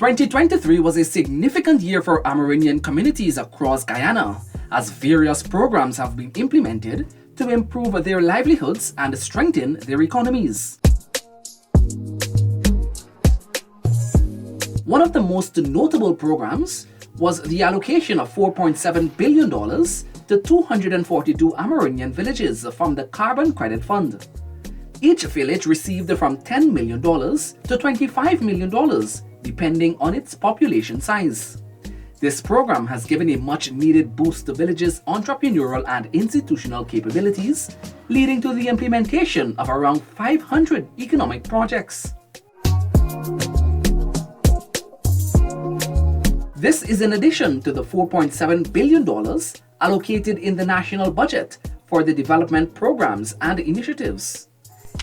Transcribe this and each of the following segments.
2023 was a significant year for Amerindian communities across Guyana, as various programs have been implemented to improve their livelihoods and strengthen their economies. One of the most notable programs was the allocation of $4.7 billion to 242 Amerindian villages from the Carbon Credit Fund. Each village received from $10 million to $25 million, depending on its population size. This program has given a much-needed boost to villages' entrepreneurial and institutional capabilities, leading to the implementation of around 500 economic projects. This is in addition to the $4.7 billion allocated in the national budget for the development programs and initiatives.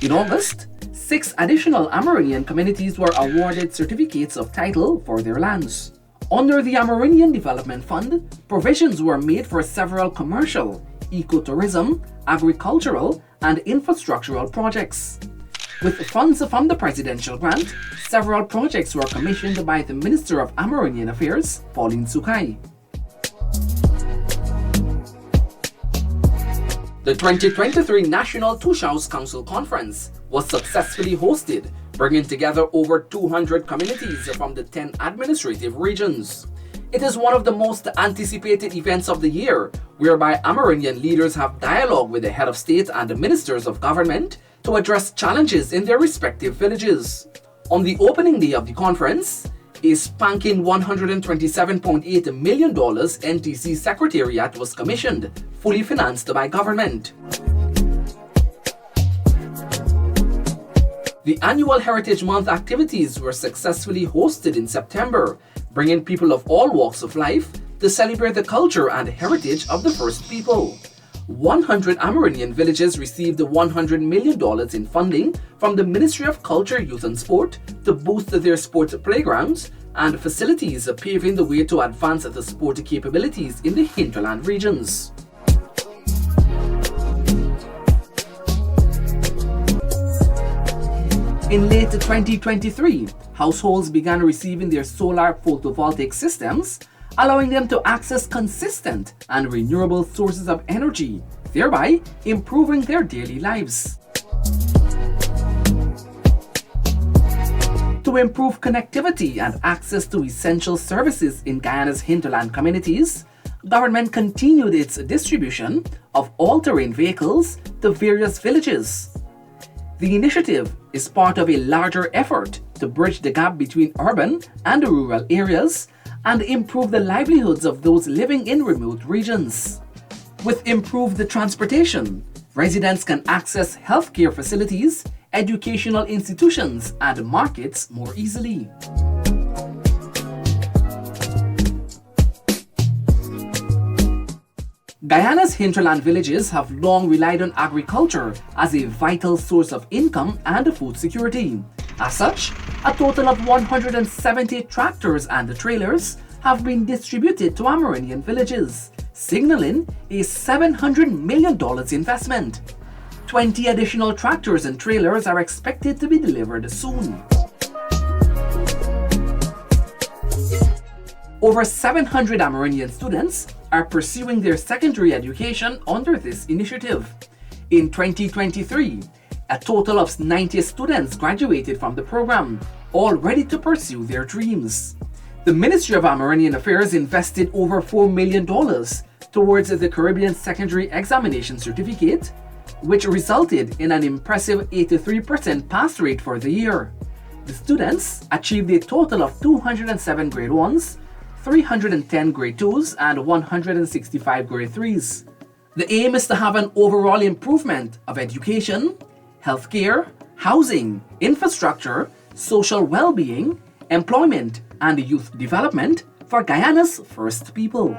In August, 6 additional Amerindian communities were awarded certificates of title for their lands. Under the Amerindian Development Fund, provisions were made for several commercial, ecotourism, agricultural, and infrastructural projects. With funds from the presidential grant, several projects were commissioned by the Minister of Amerindian Affairs, Pauline Sukai. The 2023 National Tushaus Council Conference was successfully hosted, bringing together over 200 communities from the 10 administrative regions. It is one of the most anticipated events of the year, whereby Amerindian leaders have dialogue with the head of state and the ministers of government to address challenges in their respective villages. On the opening day of the conference, a spanking $127.8 million NTC Secretariat was commissioned, fully financed by government. The annual Heritage Month activities were successfully hosted in September, bringing people of all walks of life to celebrate the culture and heritage of the First People. 100 Amerindian villages received $100 million in funding from the Ministry of Culture, Youth and Sport to boost their sport playgrounds and facilities, paving the way to advance the sport capabilities in the hinterland regions. In late 2023, households began receiving their solar photovoltaic systems, allowing them to access consistent and renewable sources of energy, thereby improving their daily lives. To improve connectivity and access to essential services in Guyana's hinterland communities, government continued its distribution of all-terrain vehicles to various villages. The initiative is part of a larger effort to bridge the gap between urban and rural areas and improve the livelihoods of those living in remote regions. With improved transportation, residents can access healthcare facilities, educational institutions, and markets more easily. Guyana's hinterland villages have long relied on agriculture as a vital source of income and food security. As such, a total of 170 tractors and trailers have been distributed to Amerindian villages, signaling a $700 million investment. 20 additional tractors and trailers are expected to be delivered soon. Over 700 Amerindian students are pursuing their secondary education under this initiative. In 2023, a total of 90 students graduated from the program, all ready to pursue their dreams. The Ministry of Amerindian Affairs invested over $4 million towards the Caribbean Secondary Examination Certificate, which resulted in an impressive 83% pass rate for the year. The students achieved a total of 207 grade 1s, 310 grade 2s, and 165 grade 3s. The aim is to have an overall improvement of education, healthcare, housing, infrastructure, social well-being, employment, and youth development for Guyana's First People.